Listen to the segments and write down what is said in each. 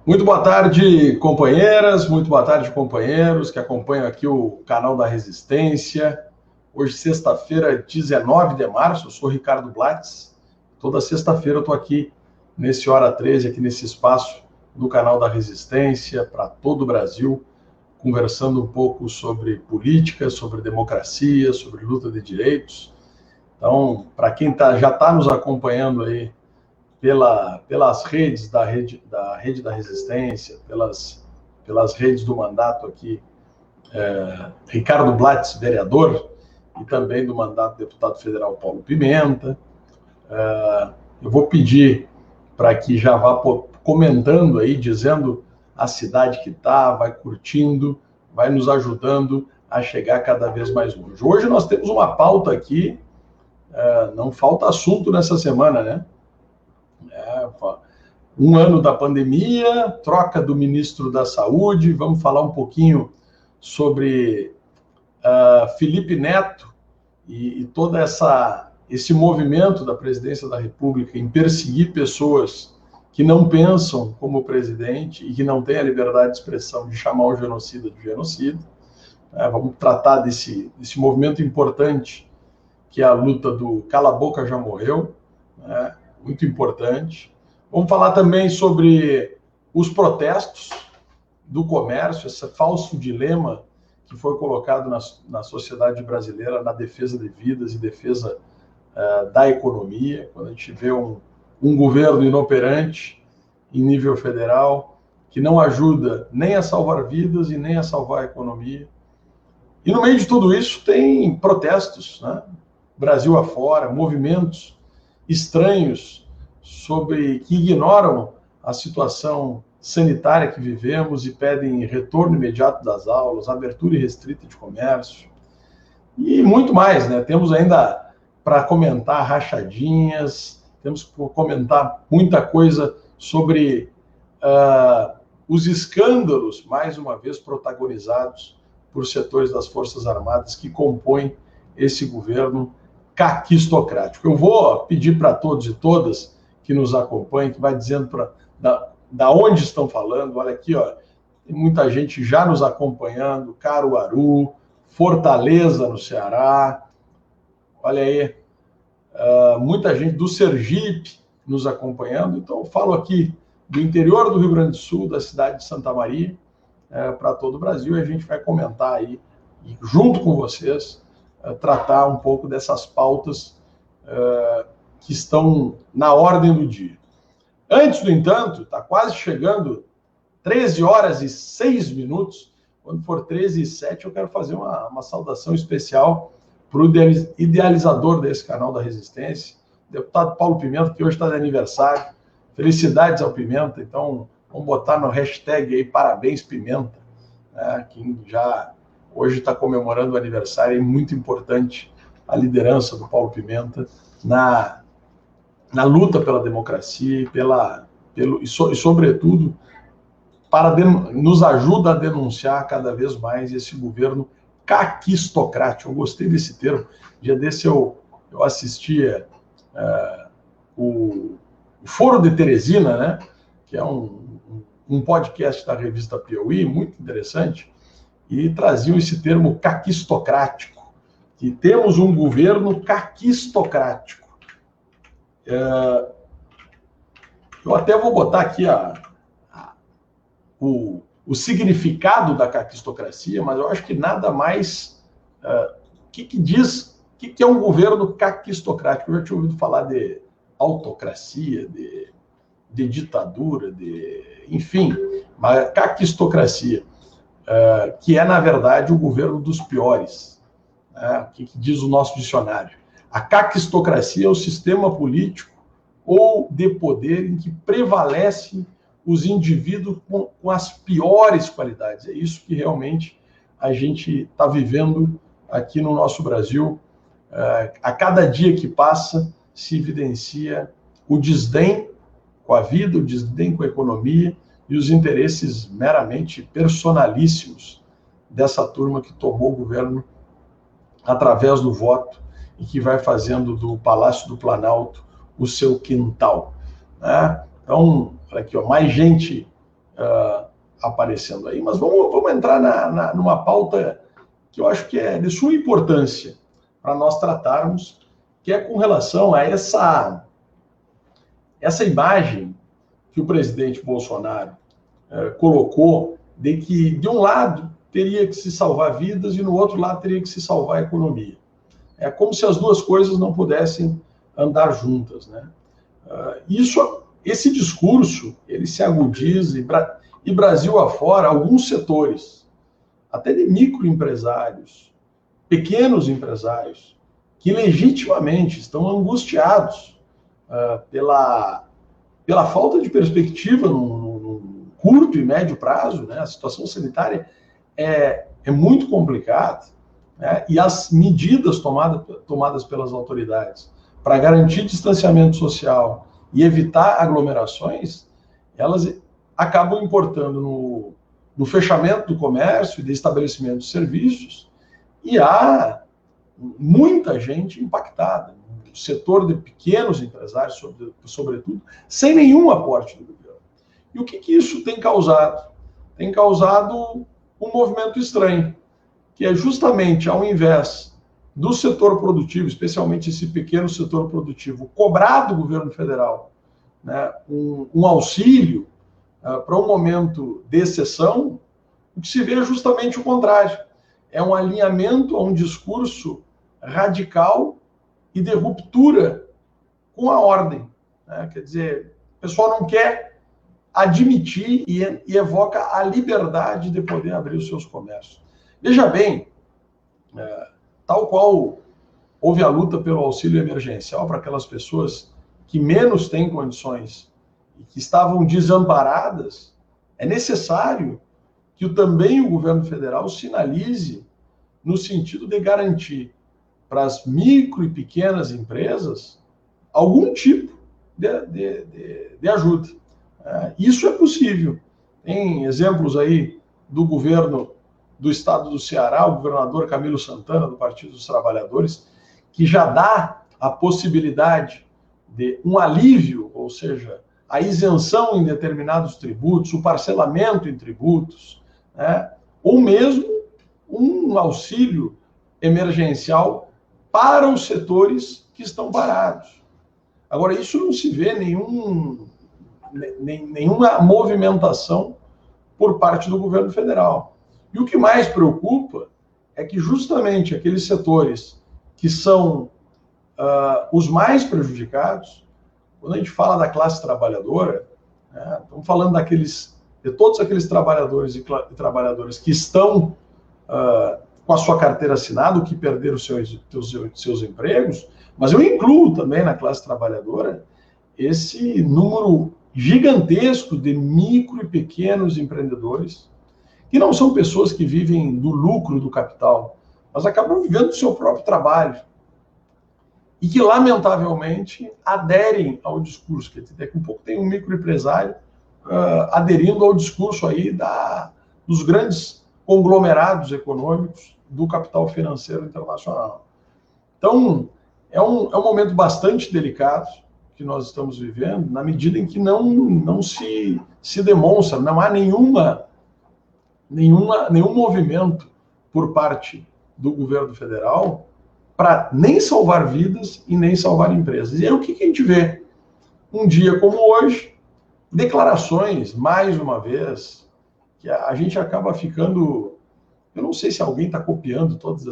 Muito boa tarde, companheiras, muito boa tarde, companheiros que acompanham aqui o canal da Resistência. Hoje, sexta-feira, 19 de março, eu sou Ricardo Blatz. Toda sexta-feira eu estou aqui nesse Hora 13, aqui nesse espaço do canal da Resistência, para todo o Brasil, conversando um pouco sobre política, sobre democracia, sobre luta de direitos. Então, para quem já está nos acompanhando aí pelas redes rede da Resistência, pelas redes do mandato aqui, Ricardo Blatz, vereador, e também do mandato deputado federal Paulo Pimenta. Eu vou pedir para que já vá comentando aí, dizendo a cidade que está, vai curtindo, vai nos ajudando a chegar cada vez mais longe. Hoje nós temos uma pauta aqui, não falta assunto nessa semana, né? Um ano da pandemia, troca do ministro da Saúde, vamos falar um pouquinho sobre Felipe Neto e todo esse movimento da presidência da República em perseguir pessoas que não pensam como o presidente e que não têm a liberdade de expressão de chamar o genocida de genocida. Vamos tratar desse movimento importante, que é a luta do Cala a Boca Já Morreu, muito importante. Vamos falar também sobre os protestos do comércio, esse falso dilema que foi colocado na sociedade brasileira na defesa de vidas e defesa da economia, quando a gente vê um governo inoperante em nível federal, que não ajuda nem a salvar vidas e nem a salvar a economia. E no meio de tudo isso tem protestos, né? Brasil afora, movimentos estranhos que ignoram a situação sanitária que vivemos e pedem retorno imediato das aulas, abertura irrestrita de comércio e muito mais, né? Temos ainda para comentar rachadinhas, temos que comentar muita coisa sobre os escândalos, mais uma vez, protagonizados por setores das Forças Armadas que compõem esse governo caquistocrático. Eu vou pedir para todos e todas que nos acompanhem, que vai dizendo da onde estão falando. Olha aqui, ó, tem muita gente já nos acompanhando, Caruaru, Fortaleza, no Ceará. Olha aí, muita gente do Sergipe nos acompanhando. Então, eu falo aqui do interior do Rio Grande do Sul, da cidade de Santa Maria, para todo o Brasil, e a gente vai comentar aí, e junto com vocês, tratar um pouco dessas pautas que estão na ordem do dia. Antes, no entanto, está quase chegando 13 horas e 6 minutos, quando for 13 e 7, eu quero fazer uma saudação especial para o idealizador desse canal da Resistência, o deputado Paulo Pimenta, que hoje está de aniversário. Felicidades ao Pimenta, então vamos botar no hashtag aí, parabéns Pimenta, né? Quem já hoje está comemorando o aniversário, é muito importante a liderança do Paulo Pimenta na luta pela democracia e sobretudo, nos ajuda a denunciar cada vez mais esse governo caquistocrático. Eu gostei desse termo. Dia desse eu assistia o Foro de Teresina, né, que é um podcast da revista Piauí, muito interessante, e traziam esse termo caquistocrático, que temos um governo caquistocrático. Eu até vou botar aqui o significado da caquistocracia, mas eu acho que nada mais... O que é um governo caquistocrático? Eu já tinha ouvido falar de autocracia, de ditadura, enfim, mas caquistocracia, que é, na verdade, o governo dos piores. O que diz o nosso dicionário? A caquistocracia é o sistema político ou de poder em que prevalecem os indivíduos com as piores qualidades. É isso que realmente a gente está vivendo aqui no nosso Brasil. A cada dia que passa, se evidencia o desdém com a vida, o desdém com a economia e os interesses meramente personalíssimos dessa turma que tomou o governo através do voto e que vai fazendo do Palácio do Planalto o seu quintal. Então, olha aqui, ó, mais gente aparecendo aí. Mas vamos entrar numa pauta que eu acho que é de suma importância para nós tratarmos, que é com relação a essa imagem que o presidente Bolsonaro colocou de que, de um lado, teria que se salvar vidas e, no outro lado, teria que se salvar a economia. É como se as duas coisas não pudessem andar juntas, né? Esse discurso, ele se agudiza e Brasil afora, alguns setores, até de microempresários, pequenos empresários, que legitimamente estão angustiados pela falta de perspectiva no curto e médio prazo, né? A situação sanitária é muito complicada, né? E as medidas tomadas pelas autoridades para garantir distanciamento social e evitar aglomerações, elas acabam importando no fechamento do comércio e de estabelecimento de serviços, e há muita gente impactada, no setor de pequenos empresários, sobretudo, sem nenhum aporte do governo. E o que isso tem causado? Tem causado um movimento estranho, que é justamente ao invés do setor produtivo, especialmente esse pequeno setor produtivo, cobrar do governo federal, né, um auxílio para um momento de exceção, o que se vê é justamente o contrário. É um alinhamento a um discurso radical e de ruptura com a ordem, né? Quer dizer, o pessoal não quer admitir e evoca a liberdade de poder abrir os seus comércios. Veja bem, tal qual houve a luta pelo auxílio emergencial para aquelas pessoas que menos têm condições e que estavam desamparadas, é necessário que também o governo federal sinalize no sentido de garantir para as micro e pequenas empresas algum tipo de ajuda. Isso é possível. Tem exemplos aí do governo do estado do Ceará, o governador Camilo Santana, do Partido dos Trabalhadores, que já dá a possibilidade de um alívio, ou seja, a isenção em determinados tributos, o parcelamento em tributos, né? Ou mesmo um auxílio emergencial para os setores que estão parados. Agora, isso não se vê nenhuma movimentação por parte do governo federal. E o que mais preocupa é que justamente aqueles setores que são os mais prejudicados, quando a gente fala da classe trabalhadora, né, estamos falando de todos aqueles trabalhadores e trabalhadoras que estão com a sua carteira assinada, que perderam seus empregos, mas eu incluo também na classe trabalhadora esse número gigantesco de micro e pequenos empreendedores, que não são pessoas que vivem do lucro do capital, mas acabam vivendo do seu próprio trabalho. E que, lamentavelmente, aderem ao discurso, que daqui a pouco tem um microempresário aderindo ao discurso aí dos grandes conglomerados econômicos do capital financeiro internacional. Então, é um momento bastante delicado que nós estamos vivendo, na medida em que não se demonstra, não há nenhum movimento por parte do governo federal para nem salvar vidas e nem salvar empresas. E aí o que a gente vê? Um dia como hoje, declarações, mais uma vez, que a gente acaba ficando... Eu não sei se alguém está copiando todas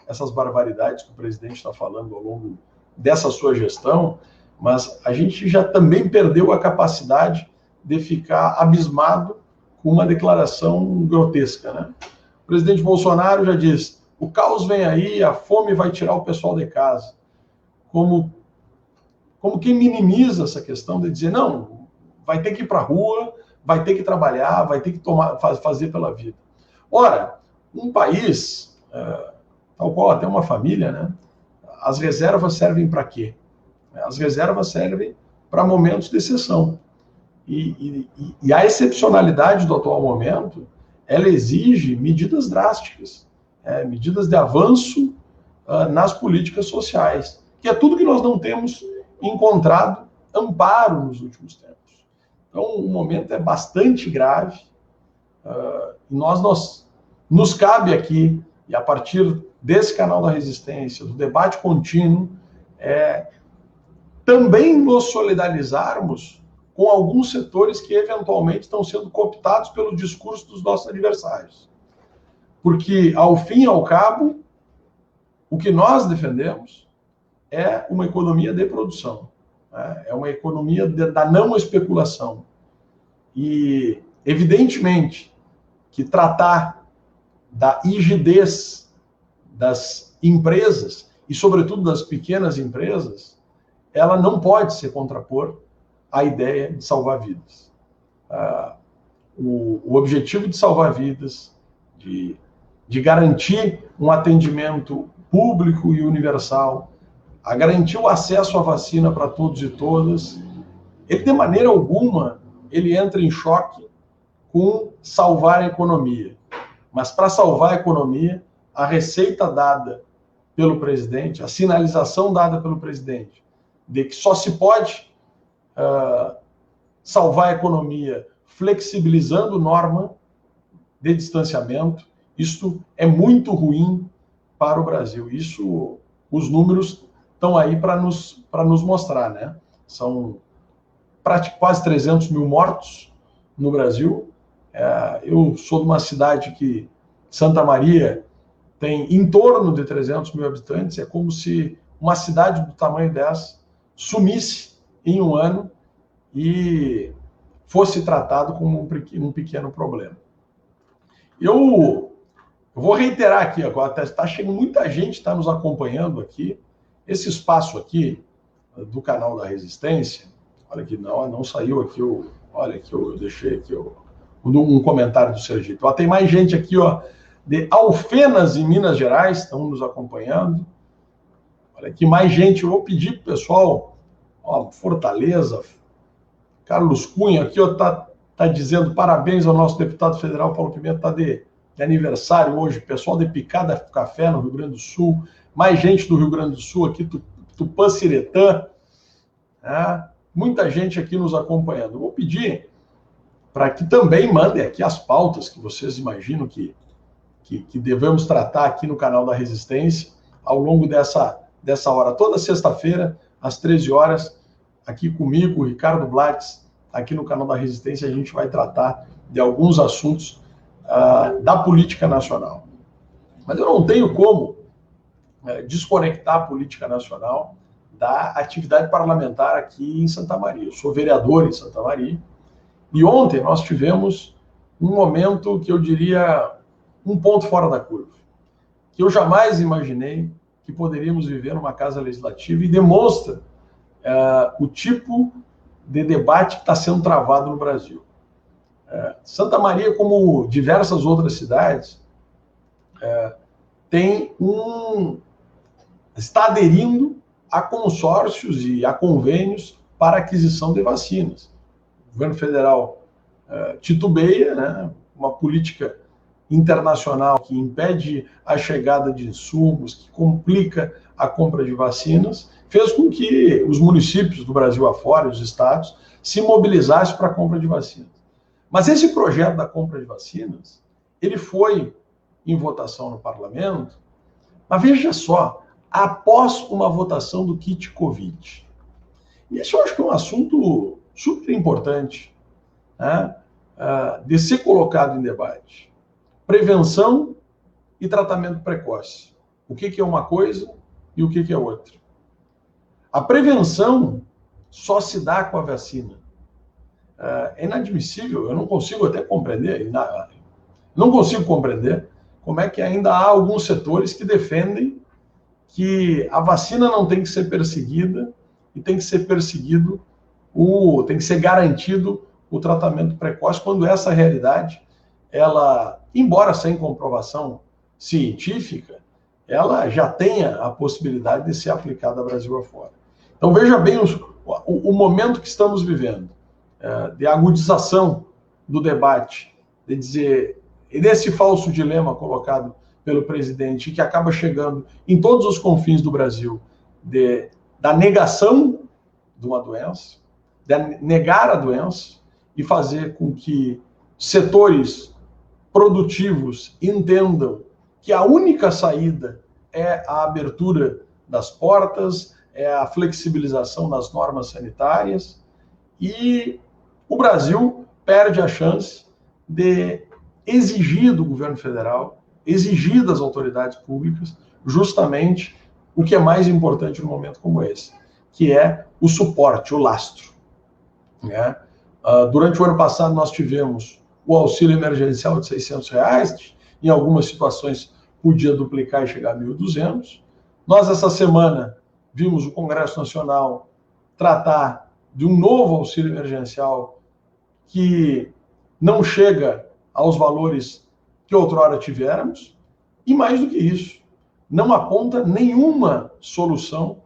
essas barbaridades que o presidente está falando ao longo dessa sua gestão, mas a gente já também perdeu a capacidade de ficar abismado com uma declaração grotesca, né? O presidente Bolsonaro já diz: o caos vem aí, a fome vai tirar o pessoal de casa. Como quem minimiza essa questão de dizer, não, vai ter que ir para a rua, vai ter que trabalhar, vai ter que fazer pela vida. Ora, um país, tal qual até uma família, né? As reservas servem para quê? As reservas servem para momentos de exceção. E a excepcionalidade do atual momento, ela exige medidas drásticas, medidas de avanço nas políticas sociais, que é tudo que nós não temos encontrado amparo nos últimos tempos. Então, o momento é bastante grave. Nos cabe aqui, e a partir desse canal da resistência, do debate contínuo, também nos solidarizarmos com alguns setores que eventualmente estão sendo cooptados pelo discurso dos nossos adversários. Porque, ao fim e ao cabo, o que nós defendemos é uma economia de produção, né? É uma economia da não especulação. E, evidentemente, que tratar da rigidez das empresas, e sobretudo das pequenas empresas, ela não pode se contrapor à ideia de salvar vidas. O objetivo de salvar vidas, de garantir um atendimento público e universal, a garantir o acesso à vacina para todos e todas, ele, de maneira alguma, ele entra em choque com salvar a economia. Mas, para salvar a economia, a receita dada pelo presidente, a sinalização dada pelo presidente, de que só se pode salvar a economia flexibilizando norma de distanciamento, isso é muito ruim para o Brasil. Isso, os números estão aí para nos mostrar, né? São quase 300 mil mortos no Brasil. Eu sou de uma cidade que, Santa Maria, tem em torno de 300 mil habitantes. É como se uma cidade do tamanho dessa sumisse em um ano e fosse tratado como um pequeno problema. Eu vou reiterar aqui agora, está chegando muita gente, está nos acompanhando aqui. Esse espaço aqui do canal da Resistência, olha aqui, não saiu aqui, olha aqui, eu deixei aqui um comentário do Sergipe. Tem mais gente aqui, de Alfenas, em Minas Gerais, estão nos acompanhando. Olha aqui, mais gente. Eu vou pedir para o pessoal, Fortaleza, Carlos Cunha, aqui, tá dizendo parabéns ao nosso deputado federal Paulo Pimenta, está de aniversário hoje. Pessoal de Picada Café, no Rio Grande do Sul. Mais gente do Rio Grande do Sul aqui, Tupã-Siretã. Muita gente aqui nos acompanhando. Eu vou pedir para que também mandem aqui as pautas que vocês imaginam que devemos tratar aqui no canal da Resistência ao longo dessa hora. Toda sexta-feira, às 13 horas, aqui comigo, Ricardo Blatz, aqui no canal da Resistência, a gente vai tratar de alguns assuntos da política nacional. Mas eu não tenho como desconectar a política nacional da atividade parlamentar aqui em Santa Maria. Eu sou vereador em Santa Maria, e ontem nós tivemos um momento que eu diria um ponto fora da curva, que eu jamais imaginei que poderíamos viver numa casa legislativa, e demonstra o tipo de debate que está sendo travado no Brasil. Santa Maria, como diversas outras cidades, está aderindo a consórcios e a convênios para aquisição de vacinas. O governo federal titubeia, né, uma política internacional que impede a chegada de insumos, que complica a compra de vacinas, fez com que os municípios do Brasil afora, os estados, se mobilizassem para a compra de vacinas. Mas esse projeto da compra de vacinas, ele foi em votação no parlamento, mas veja só, após uma votação do kit Covid. E esse eu acho que é um assunto super importante, né, de ser colocado em debate. Prevenção e tratamento precoce. O que é uma coisa e o que é outra? A prevenção só se dá com a vacina. É inadmissível, eu não consigo até compreender, não consigo compreender como é que ainda há alguns setores que defendem que a vacina não tem que ser perseguida e tem que ser perseguido, tem que ser garantido o tratamento precoce, quando essa realidade, ela, embora sem comprovação científica, ela já tenha a possibilidade de ser aplicada Brasil afora. Então veja bem o momento que estamos vivendo, de agudização do debate, de dizer, e desse falso dilema colocado pelo presidente, que acaba chegando em todos os confins do Brasil, da negação de uma doença, de negar a doença, e fazer com que setores produtivos entendam que a única saída é a abertura das portas, é a flexibilização das normas sanitárias, e o Brasil perde a chance de exigir do governo federal, exigir das autoridades públicas, justamente o que é mais importante num momento como esse, que é o suporte, o lastro. Né? Durante o ano passado, nós tivemos o auxílio emergencial de R$600, em algumas situações podia duplicar e chegar a 1.200. Nós, essa semana, vimos o Congresso Nacional tratar de um novo auxílio emergencial que não chega aos valores que outrora tivéramos, e mais do que isso, não aponta nenhuma solução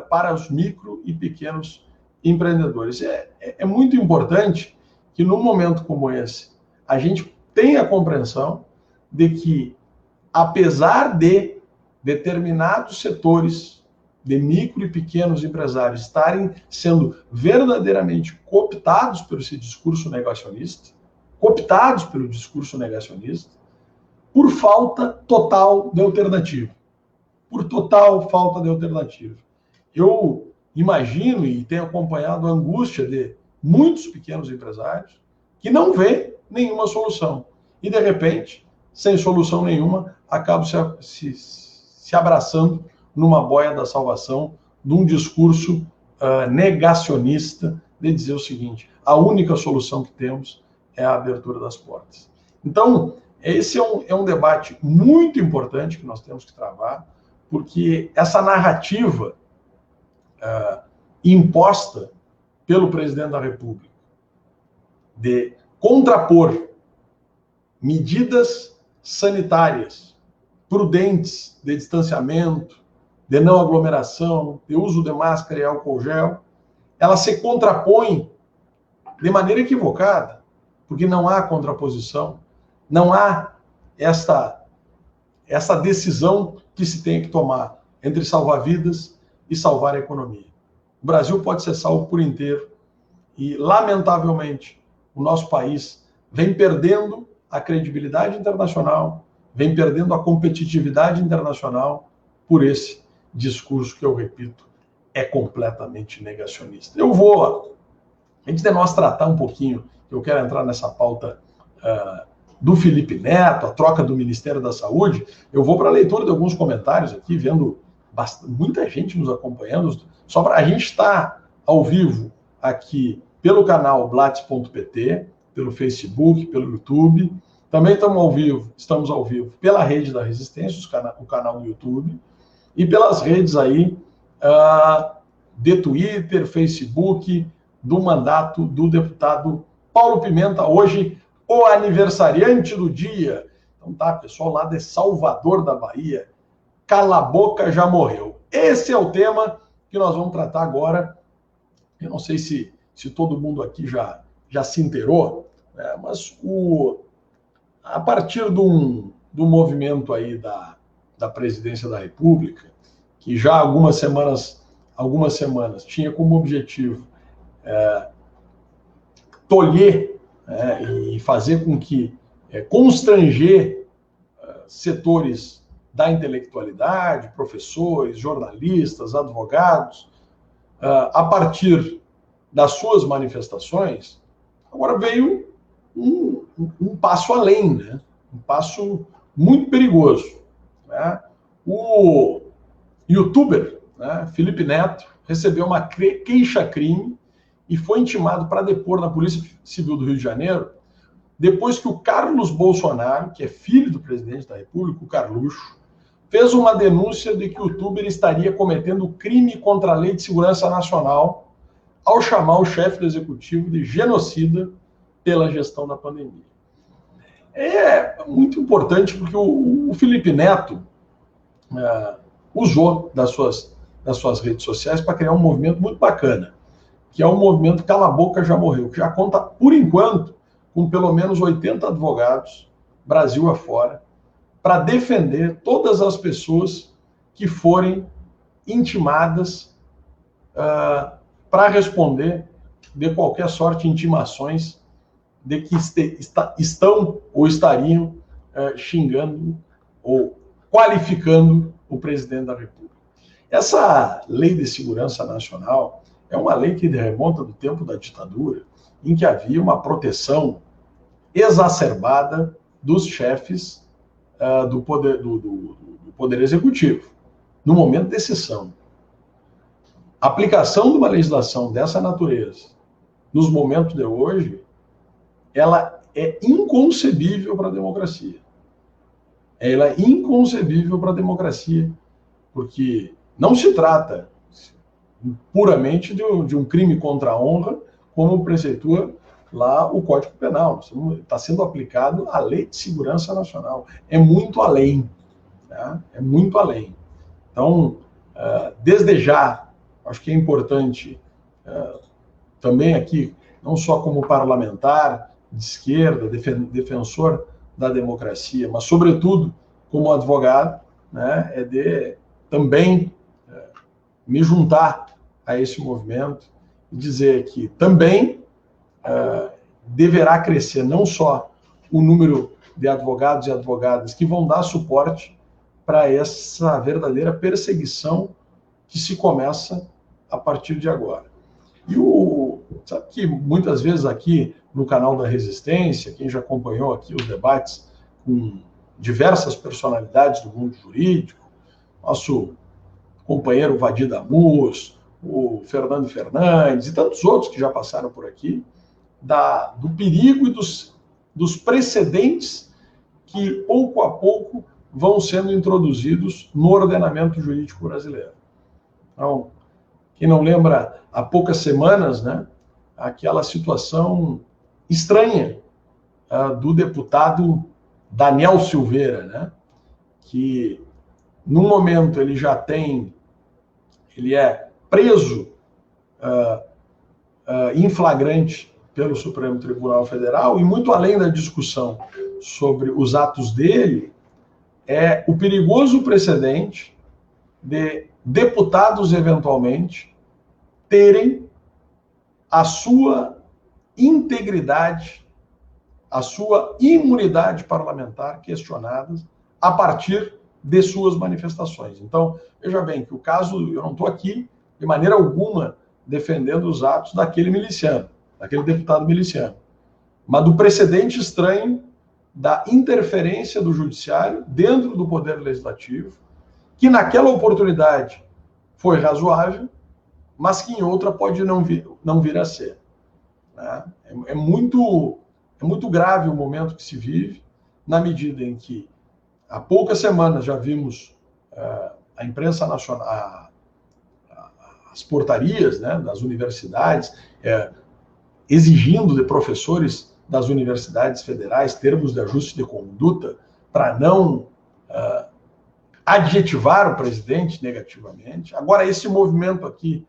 para os micro e pequenos empreendedores. É muito importante que, num momento como esse, a gente tenha a compreensão de que, apesar de determinados setores de micro e pequenos empresários estarem sendo verdadeiramente cooptados por esse discurso negacionista, por falta total de alternativa. Eu imagino e tenho acompanhado a angústia de muitos pequenos empresários que não vê nenhuma solução. E, de repente, sem solução nenhuma, acabam se abraçando numa boia da salvação, num discurso negacionista de dizer o seguinte: a única solução que temos é a abertura das portas. Então, esse é um debate muito importante que nós temos que travar, porque essa narrativa imposta pelo presidente da República de contrapor medidas sanitárias prudentes de distanciamento, de não aglomeração, de uso de máscara e álcool gel, ela se contrapõe de maneira equivocada, porque não há contraposição, não há essa decisão que se tem que tomar entre salvar vidas e salvar a economia. O Brasil pode ser salvo por inteiro e, lamentavelmente, o nosso país vem perdendo a credibilidade internacional, vem perdendo a competitividade internacional por esse discurso que, eu repito, é completamente negacionista. Antes de nós tratar um pouquinho, eu quero entrar nessa pauta do Felipe Neto, a troca do Ministério da Saúde, eu vou para a leitura de alguns comentários aqui, vendo muita gente nos acompanhando. Só para a gente estar ao vivo aqui pelo canal Blatz.pt, pelo Facebook, pelo YouTube. Também estamos ao vivo pela Rede da Resistência, o canal do YouTube, e pelas redes aí de Twitter, Facebook, do mandato do deputado Paulo Pimenta, hoje o aniversariante do dia. Então tá, pessoal lá de Salvador da Bahia, cala a boca, já morreu. Esse é o tema que nós vamos tratar agora. Eu não sei se todo mundo aqui já se inteirou, né? Mas a partir do movimento aí da Presidência da República, que já há algumas semanas tinha como objetivo tolher e fazer com que constranger setores da intelectualidade, professores, jornalistas, advogados, a partir das suas manifestações, agora veio um passo além, né? Um passo muito perigoso. Né? O youtuber, né, Felipe Neto, recebeu uma queixa-crime e foi intimado para depor na Polícia Civil do Rio de Janeiro, depois que o Carlos Bolsonaro, que é filho do presidente da República, o Carluxo, fez uma denúncia de que o youtuber estaria cometendo crime contra a Lei de Segurança Nacional ao chamar o chefe do executivo de genocida pela gestão da pandemia. É muito importante porque o Felipe Neto usou das suas redes sociais para criar um movimento muito bacana, que é o movimento Cala a Boca, já morreu, que já conta, por enquanto, com pelo menos 80 advogados, Brasil afora, para defender todas as pessoas que forem intimadas para responder de qualquer sorte intimações de que estão ou estariam xingando ou qualificando o presidente da República. Essa Lei de Segurança Nacional é uma lei que remonta do tempo da ditadura, em que havia uma proteção exacerbada dos chefes do poder executivo, no momento de sessão. A aplicação de uma legislação dessa natureza, nos momentos de hoje, ela é inconcebível para a democracia. Ela é inconcebível para a democracia, porque não se trata puramente de um crime contra a honra, como preceitua lá o Código Penal. Está sendo aplicado a Lei de Segurança Nacional. É muito além. Tá? É muito além. Então, desde já, acho que é importante também aqui, não só como parlamentar de esquerda, defensor da democracia, mas, sobretudo, como advogado, né, é de também me juntar a esse movimento e dizer que também deverá crescer não só o número de advogados e advogadas que vão dar suporte para essa verdadeira perseguição que se começa a partir de agora. E sabe que muitas vezes aqui no canal da Resistência, quem já acompanhou aqui os debates com diversas personalidades do mundo jurídico, nosso companheiro Vadir Damus, o Fernando Fernandes e tantos outros que já passaram por aqui, do perigo e dos precedentes que, pouco a pouco, vão sendo introduzidos no ordenamento jurídico brasileiro. Então, quem não lembra, há poucas semanas, né, aquela situação estranha do deputado Daniel Silveira, né, que, no momento, ele é preso em flagrante pelo Supremo Tribunal Federal, e muito além da discussão sobre os atos dele, é o perigoso precedente de deputados, eventualmente, terem a sua integridade, a sua imunidade parlamentar questionadas a partir de suas manifestações. Então, veja bem que o caso, eu não estou aqui, de maneira alguma, defendendo os atos daquele miliciano, daquele deputado miliciano, mas do precedente estranho da interferência do judiciário dentro do poder legislativo, que naquela oportunidade foi razoável, mas que em outra pode não vir a ser. Né? É muito grave o momento que se vive, na medida em que há poucas semanas já vimos a imprensa nacional, as portarias, né, das universidades, exigindo de professores das universidades federais termos de ajuste de conduta para não adjetivar o presidente negativamente. Agora, esse movimento aqui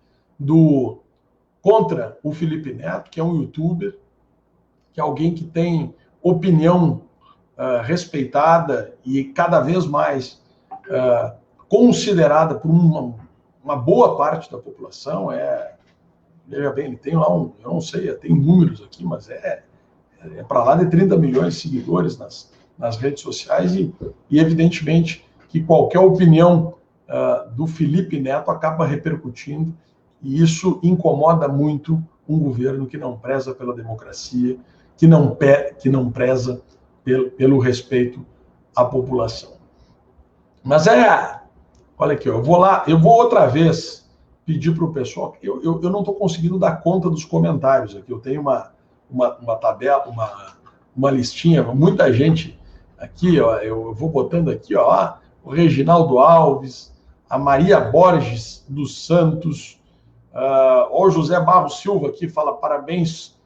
contra o Felipe Neto, que é um youtuber, que é alguém que tem opinião respeitada e cada vez mais considerada por uma boa parte da população. Veja bem, ele tem lá eu não sei, tem números aqui, mas é para lá de 30 milhões de seguidores nas redes sociais e evidentemente que qualquer opinião do Felipe Neto acaba repercutindo, e isso incomoda muito um governo que não preza pela democracia, que não preza pelo respeito à população. Mas olha aqui, eu vou outra vez pedir para o pessoal, eu não estou conseguindo dar conta dos comentários aqui, eu tenho uma tabela, uma listinha, muita gente aqui, ó, eu vou botando aqui, ó, o Reginaldo Alves, a Maria Borges dos Santos, o José Barros Silva aqui fala parabéns,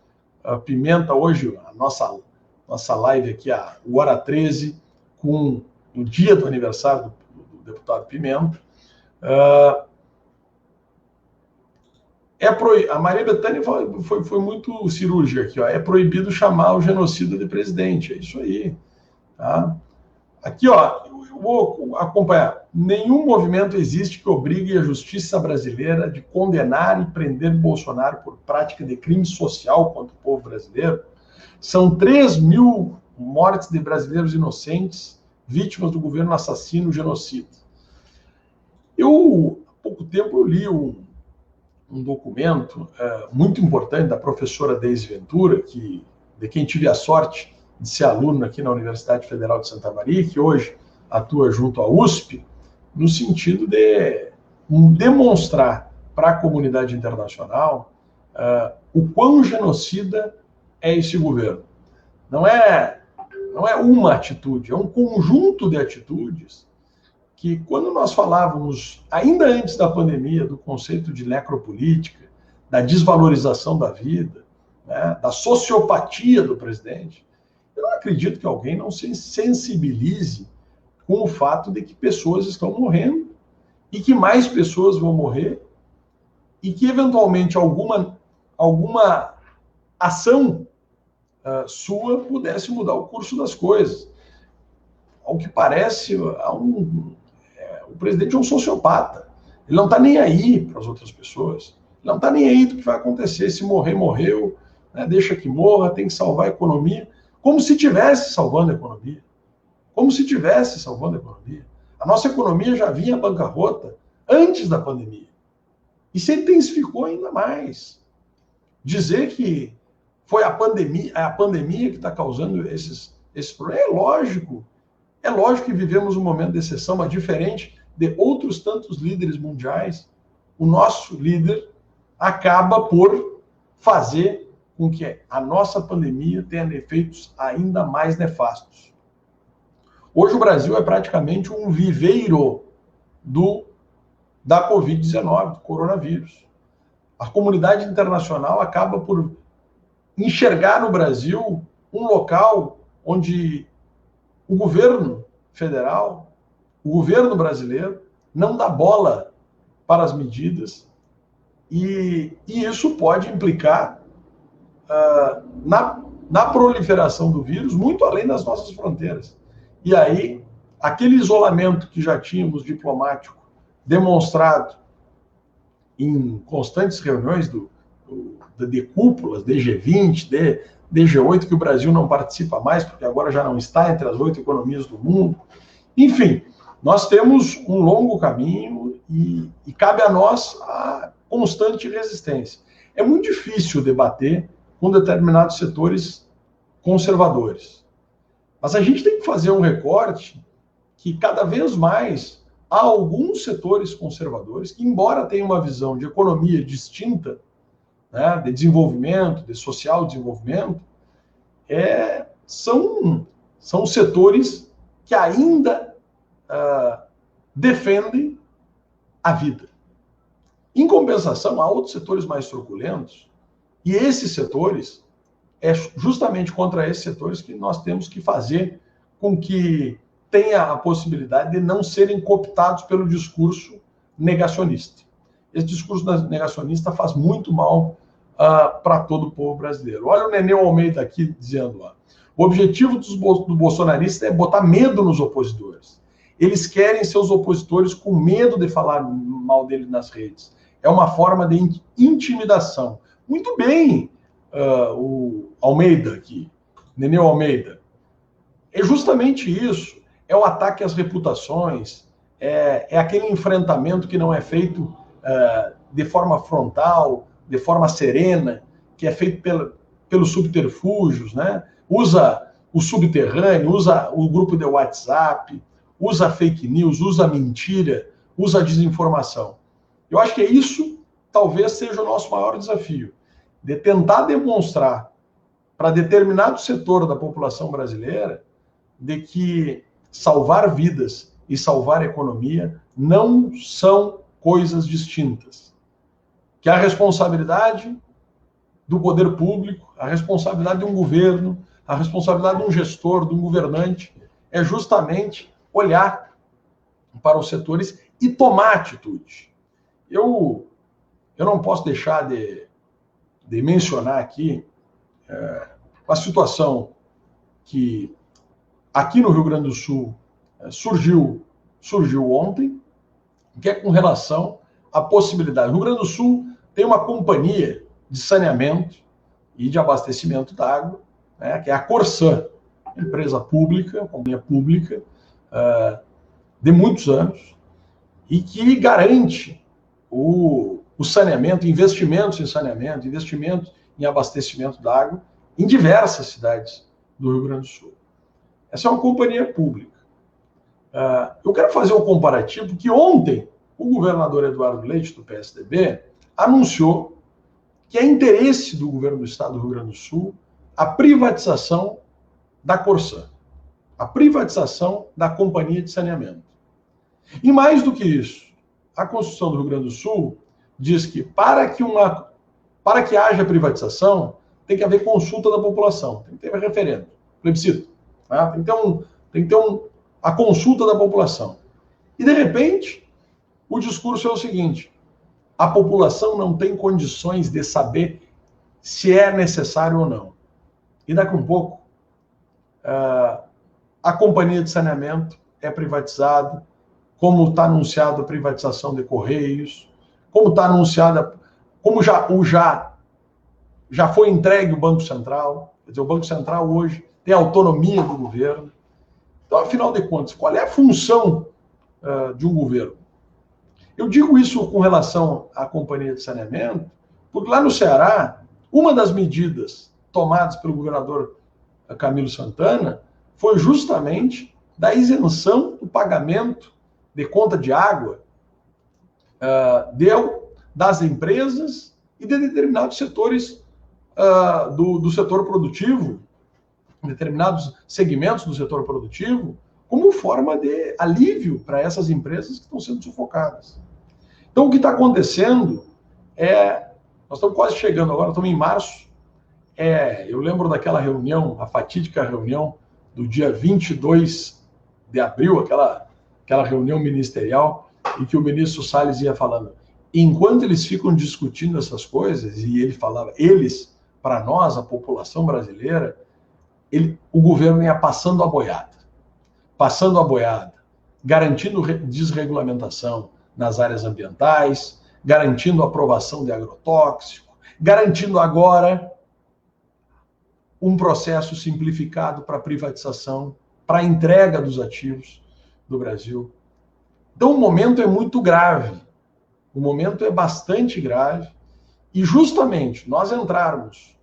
Pimenta, hoje a nossa live aqui, o Hora 13, com o dia do aniversário do deputado Pimenta. A Maria Bethânia foi muito cirúrgica aqui, ó. É proibido chamar o genocida de presidente, é isso aí. Tá? Aqui, ó, eu vou acompanhar. Nenhum movimento existe que obrigue a justiça brasileira de condenar e prender Bolsonaro por prática de crime social contra o povo brasileiro. São 3.000 mortes de brasileiros inocentes, vítimas do governo assassino genocida. Há pouco tempo, eu li um documento muito importante da professora Deise Ventura, de quem tive a sorte de ser aluno aqui na Universidade Federal de Santa Maria, que hoje atua junto à USP, no sentido de demonstrar para a comunidade internacional o quão genocida é esse governo. Não é uma atitude, é um conjunto de atitudes que, quando nós falávamos, ainda antes da pandemia, do conceito de necropolítica, da desvalorização da vida, né, da sociopatia do presidente, eu não acredito que alguém não se sensibilize com o fato de que pessoas estão morrendo e que mais pessoas vão morrer e que, eventualmente, alguma ação sua pudesse mudar o curso das coisas. Ao que parece, o presidente é um sociopata. Ele não está nem aí para as outras pessoas. Ele não está nem aí do que vai acontecer. Se morrer, morreu. Né? Deixa que morra, tem que salvar a economia. Como se estivesse salvando a economia. Como se estivesse salvando a economia. A nossa economia já vinha à bancarrota antes da pandemia. E se intensificou ainda mais. Dizer que foi a pandemia que está causando esses problemas, é lógico que vivemos um momento de exceção, mas diferente de outros tantos líderes mundiais, o nosso líder acaba por fazer com que a nossa pandemia tenha efeitos ainda mais nefastos. Hoje o Brasil é praticamente um viveiro da Covid-19, do coronavírus. A comunidade internacional acaba por enxergar no Brasil um local onde o governo federal, o governo brasileiro, não dá bola para as medidas e isso pode implicar na proliferação do vírus muito além das nossas fronteiras. E aí, aquele isolamento que já tínhamos diplomático demonstrado em constantes reuniões de cúpulas, de G20, de G8, que o Brasil não participa mais, porque agora já não está entre as 8 economias do mundo. Enfim, nós temos um longo caminho e cabe a nós a constante resistência. É muito difícil debater com determinados setores conservadores. Mas a gente tem que fazer um recorte que cada vez mais há alguns setores conservadores que, embora tenham uma visão de economia distinta, né, de desenvolvimento, de social desenvolvimento, são setores que ainda defendem a vida. Em compensação, há outros setores mais truculentos, e esses setores, é justamente contra esses setores que nós temos que fazer com que tenha a possibilidade de não serem cooptados pelo discurso negacionista. Esse discurso negacionista faz muito mal para todo o povo brasileiro. Olha o Nenê Almeida aqui dizendo lá. O objetivo do bolsonarista é botar medo nos opositores. Eles querem seus opositores com medo de falar mal deles nas redes. É uma forma de intimidação. Muito bem, o Almeida aqui, Nenê Almeida. É justamente isso. É o ataque às reputações, é aquele enfrentamento que não é feito de forma frontal, de forma serena, que é feito pelos subterfúgios, né? Usa o subterrâneo, usa o grupo de WhatsApp, usa fake news, usa mentira, usa desinformação. Eu acho que isso talvez seja o nosso maior desafio, de tentar demonstrar para determinado setor da população brasileira de que salvar vidas e salvar a economia não são coisas distintas. Que a responsabilidade do poder público, a responsabilidade de um governo, a responsabilidade de um gestor, de um governante, é justamente olhar para os setores e tomar atitude. Eu não posso deixar de mencionar aqui a situação que aqui no Rio Grande do Sul surgiu ontem, que é com relação à possibilidade. O Rio Grande do Sul tem uma companhia de saneamento e de abastecimento d'água, né, que é a Corsan, empresa pública, companhia pública, de muitos anos, e que garante o saneamento, investimentos em saneamento, investimentos em abastecimento d'água em diversas cidades do Rio Grande do Sul. Essa é uma companhia pública. Eu quero fazer um comparativo que ontem o governador Eduardo Leite, do PSDB, anunciou que é interesse do governo do estado do Rio Grande do Sul a privatização da Corsan, a privatização da companhia de saneamento. E mais do que isso, a Constituição do Rio Grande do Sul diz que para que haja privatização, tem que haver consulta da população, tem que ter referendo, plebiscito, tá? Tem que ter a consulta da população. E, de repente, o discurso é o seguinte: a população não tem condições de saber se é necessário ou não. E daqui a um pouco, a companhia de saneamento é privatizada, como está anunciada a privatização de Correios, como está anunciada, como já foi entregue o Banco Central. Quer dizer, o Banco Central hoje tem autonomia do governo. Então, afinal de contas, qual é a função de um governo? Eu digo isso com relação à companhia de saneamento, porque lá no Ceará, uma das medidas tomadas pelo governador Camilo Santana foi justamente da isenção do pagamento de conta de água das empresas e de determinados setores do setor produtivo, determinados segmentos do setor produtivo, como forma de alívio para essas empresas que estão sendo sufocadas. Então, o que está acontecendo nós estamos quase chegando agora, estamos em março, eu lembro daquela reunião, a fatídica reunião do dia 22 de abril, aquela reunião ministerial, em que o ministro Salles ia falando, enquanto eles ficam discutindo essas coisas, e ele falava, eles, para nós, a população brasileira, o governo ia passando a boiada, garantindo desregulamentação nas áreas ambientais, garantindo aprovação de agrotóxico, garantindo agora um processo simplificado para privatização, para a entrega dos ativos do Brasil. Então, o momento é muito grave, o momento é bastante grave, e justamente nós entrarmos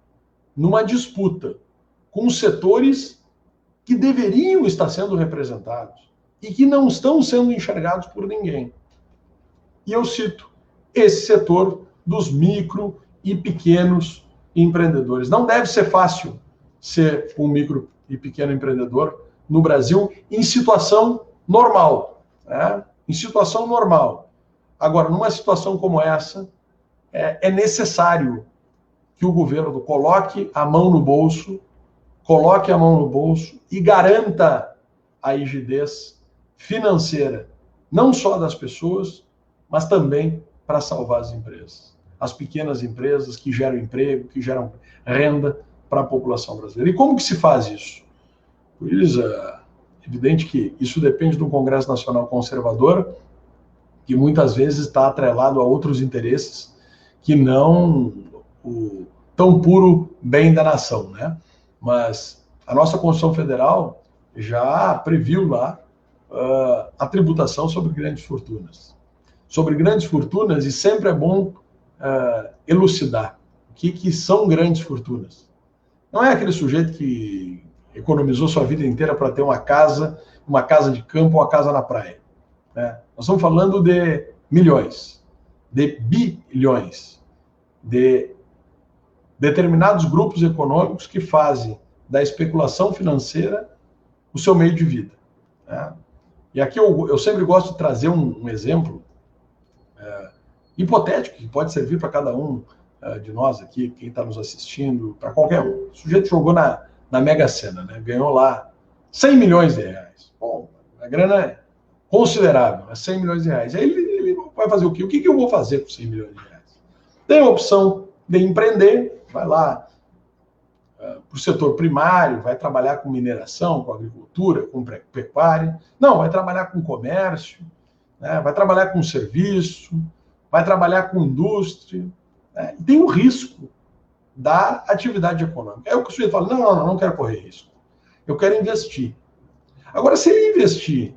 numa disputa com setores que deveriam estar sendo representados e que não estão sendo enxergados por ninguém. E eu cito esse setor dos micro e pequenos empreendedores. Não deve ser fácil ser um micro e pequeno empreendedor no Brasil em situação normal, né? Em situação normal. Agora, numa situação como essa, é necessário que o governo coloque a mão no bolso e garanta a rigidez financeira, não só das pessoas, mas também para salvar as empresas. As pequenas empresas que geram emprego, que geram renda para a população brasileira. E como que se faz isso? Pois é evidente que isso depende de um Congresso Nacional conservador, que muitas vezes está atrelado a outros interesses que não o tão puro bem da nação, né? Mas a nossa Constituição Federal já previu lá a tributação sobre grandes fortunas. Sobre grandes fortunas, e sempre é bom elucidar o que são grandes fortunas. Não é aquele sujeito que economizou sua vida inteira para ter uma casa de campo, uma casa na praia, né? Nós estamos falando de milhões, de bilhões, de determinados grupos econômicos que fazem da especulação financeira o seu meio de vida, né? E aqui eu sempre gosto de trazer um exemplo hipotético, que pode servir para cada um de nós aqui, quem está nos assistindo, para qualquer um. O sujeito jogou na Mega Sena, né? Ganhou lá 100 milhões de reais. Bom, a grana é considerável, é 100 milhões de reais. Aí ele vai fazer o quê? O que eu vou fazer com 100 milhões de reais? Tem a opção de empreender, vai lá, para o setor primário, vai trabalhar com mineração, com agricultura, com pecuária. Não, vai trabalhar com comércio, né? Vai trabalhar com serviço, vai trabalhar com indústria. Né? E tem o risco da atividade econômica. É o que o sujeito fala, não quero correr risco. Eu quero investir. Agora, se ele investir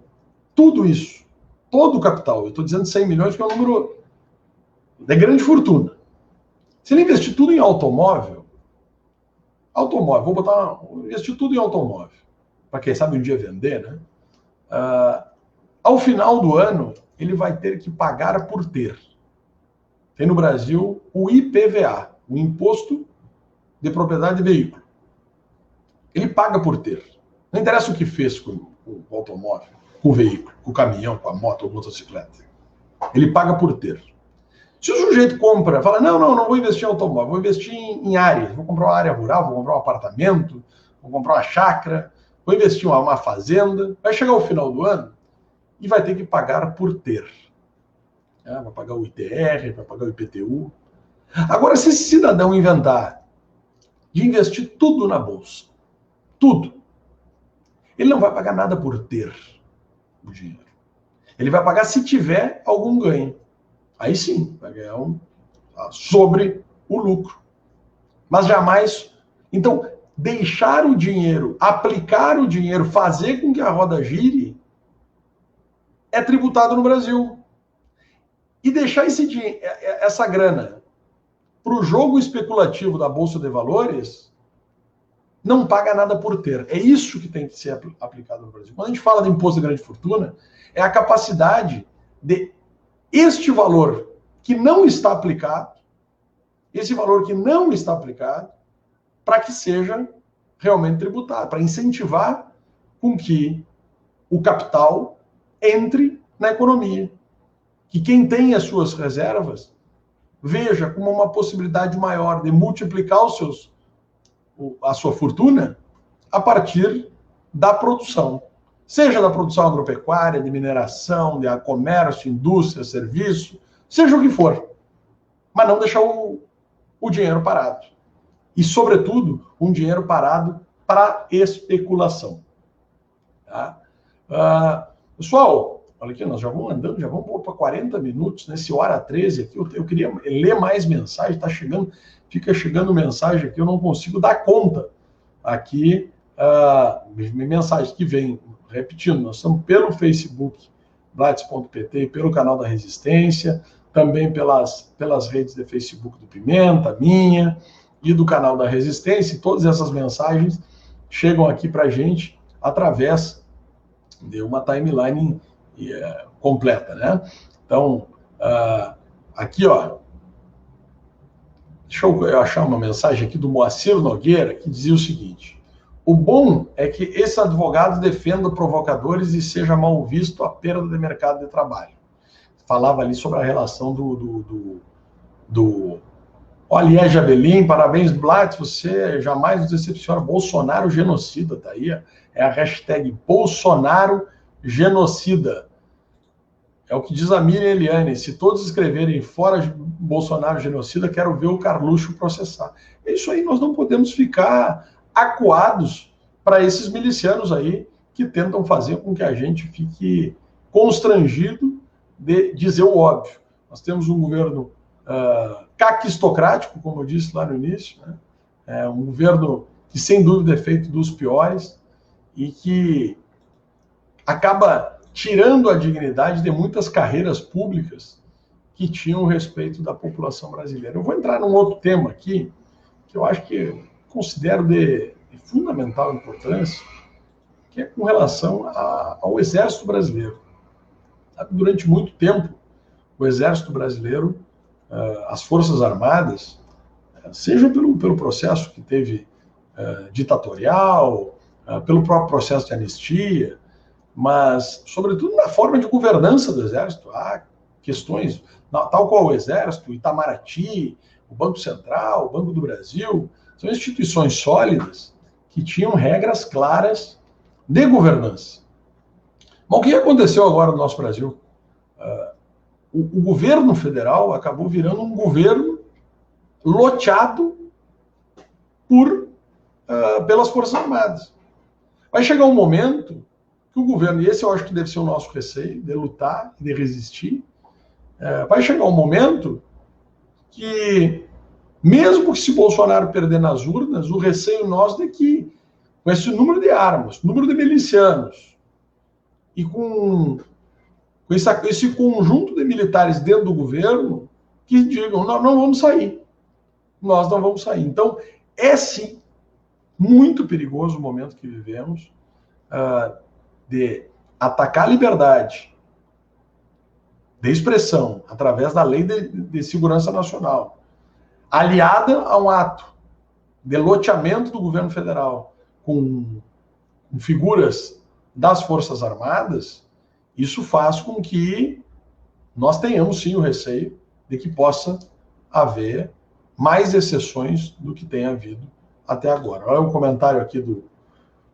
tudo isso, todo o capital, eu estou dizendo 100 milhões, que é um número de grande fortuna. Se ele investir tudo em automóvel, investir tudo em automóvel, para quem sabe um dia vender, né? Ao final do ano, ele vai ter que pagar por ter. Tem no Brasil o IPVA, o Imposto de Propriedade de Veículo. Ele paga por ter. Não interessa o que fez com o automóvel, com o veículo, com o caminhão, com a moto ou motocicleta. Ele paga por ter. Se o sujeito compra, fala, não vou investir em automóvel, vou investir em áreas, vou comprar uma área rural, vou comprar um apartamento, vou comprar uma chácara, vou investir em uma fazenda, vai chegar ao final do ano e vai ter que pagar por ter. Vai pagar o ITR, vai pagar o IPTU. Agora, se esse cidadão inventar de investir tudo na bolsa, tudo, ele não vai pagar nada por ter o dinheiro. Ele vai pagar se tiver algum ganho. Aí sim, vai ganhar sobre o lucro. Mas jamais... Então, deixar o dinheiro, aplicar o dinheiro, fazer com que a roda gire, é tributado no Brasil. E deixar essa grana para o jogo especulativo da Bolsa de Valores, não paga nada por ter. É isso que tem que ser aplicado no Brasil. Quando a gente fala de imposto de grande fortuna, é a capacidade de este valor que não está aplicado, para que seja realmente tributado, para incentivar com que o capital entre na economia. Que quem tem as suas reservas veja como uma possibilidade maior de multiplicar a sua fortuna a partir da produção. Seja da produção agropecuária, de mineração, de comércio, indústria, serviço, seja o que for. Mas não deixar o dinheiro parado. E, sobretudo, um dinheiro parado para especulação. Tá? Pessoal, olha aqui, nós já vamos andando, já vamos para 40 minutos, nesse hora 13 aqui. Eu queria ler mais mensagem, fica chegando mensagem aqui, eu não consigo dar conta. Aqui, mensagens que vêm, repetindo, nós estamos pelo Facebook, Blitz.pt, e pelo canal da Resistência, também pelas redes de Facebook do Pimenta, minha, e do canal da Resistência, e todas essas mensagens chegam aqui para a gente através de uma timeline completa, né? Então, aqui, ó, deixa eu achar uma mensagem aqui do Moacir Nogueira, que dizia o seguinte: o bom é que esses advogados defendam provocadores e seja mal visto a perda de mercado de trabalho. Falava ali sobre a relação Olha, Jabelim, parabéns, Blatz, você jamais nos decepciona. Bolsonaro genocida, tá aí, é a hashtag Bolsonaro genocida. É o que diz a Miriam Eliane, se todos escreverem fora Bolsonaro genocida, quero ver o Carluxo processar. É isso aí, nós não podemos ficar acuados para esses milicianos aí que tentam fazer com que a gente fique constrangido de dizer o óbvio. Nós temos um governo caquistocrático, como eu disse lá no início, né? É um governo que, sem dúvida, é feito dos piores e que acaba tirando a dignidade de muitas carreiras públicas que tinham respeito da população brasileira. Eu vou entrar num outro tema aqui, que eu acho que considero de fundamental importância, que é com relação ao Exército Brasileiro. Durante muito tempo, o Exército Brasileiro, as Forças Armadas, seja pelo processo que teve ditatorial, pelo próprio processo de anistia, mas, sobretudo, na forma de governança do Exército. Há questões, tal qual o Exército, Itamaraty, o Banco Central, o Banco do Brasil, são instituições sólidas que tinham regras claras de governança. Mas o que aconteceu agora no nosso Brasil? O governo federal acabou virando um governo loteado por pelas Forças Armadas. Vai chegar um momento que o governo, e esse eu acho que deve ser o nosso receio, de lutar, de resistir, vai chegar um momento que, mesmo que se Bolsonaro perder nas urnas, o receio nosso é que, com esse número de armas, número de milicianos, e com esse conjunto de militares dentro do governo, que digam, não vamos sair. Nós não vamos sair. Então, é sim muito perigoso o momento que vivemos, de atacar a liberdade de expressão através da Lei de Segurança Nacional, aliada a um ato de loteamento do governo federal com figuras das Forças Armadas. Isso faz com que nós tenhamos sim o receio de que possa haver mais exceções do que tem havido até agora. Olha o comentário aqui do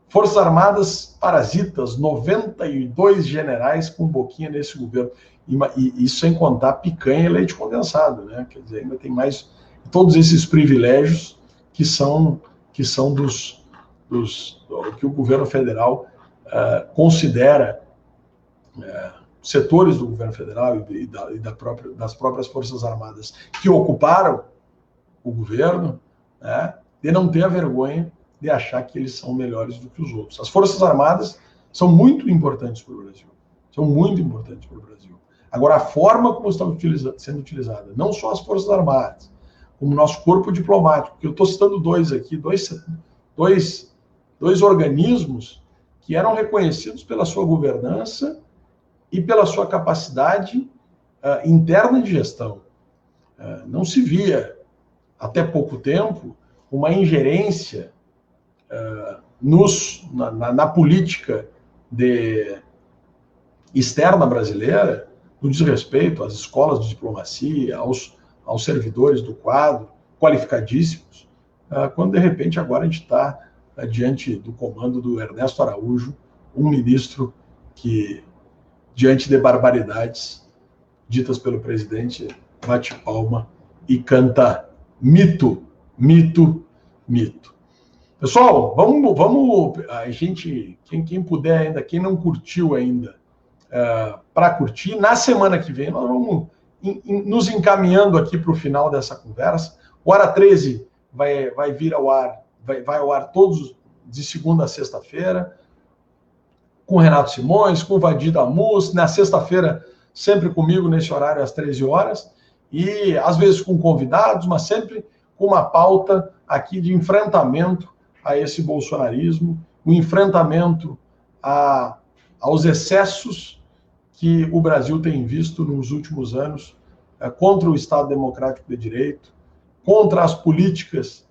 Forças Armadas parasitas, 92 generais com boquinha nesse governo. E isso sem contar picanha e leite condensado, né? Quer dizer, ainda tem mais todos esses privilégios que são dos que o governo federal considera setores do governo federal e das próprias Forças Armadas que ocuparam o governo, né, de não ter a vergonha de achar que eles são melhores do que os outros. As Forças Armadas são muito importantes para o Brasil. São muito importantes para o Brasil. Agora, a forma como estão sendo utilizadas, não só as Forças Armadas, como o nosso corpo diplomático, que eu estou citando dois aqui, dois organismos que eram reconhecidos pela sua governança e pela sua capacidade interna de gestão. Não se via, até pouco tempo, uma ingerência na política externa brasileira, no desrespeito às escolas de diplomacia, aos servidores do quadro, qualificadíssimos, quando, de repente, agora a gente está diante do comando do Ernesto Araújo, um ministro que, diante de barbaridades ditas pelo presidente, bate palma e canta mito, mito, mito. Pessoal, vamos a gente, quem puder ainda, quem não curtiu ainda, para curtir, na semana que vem nós vamos nos encaminhando aqui para o final dessa conversa. O Hora 13 vai vir ao ar, vai ao ar todos de segunda a sexta-feira, com o Renato Simões, com o Vadir Damus, na sexta-feira sempre comigo nesse horário às 13 horas, e às vezes com convidados, mas sempre com uma pauta aqui de enfrentamento a esse bolsonarismo, o enfrentamento aos excessos que o Brasil tem visto nos últimos anos contra o Estado Democrático de Direito, contra as políticas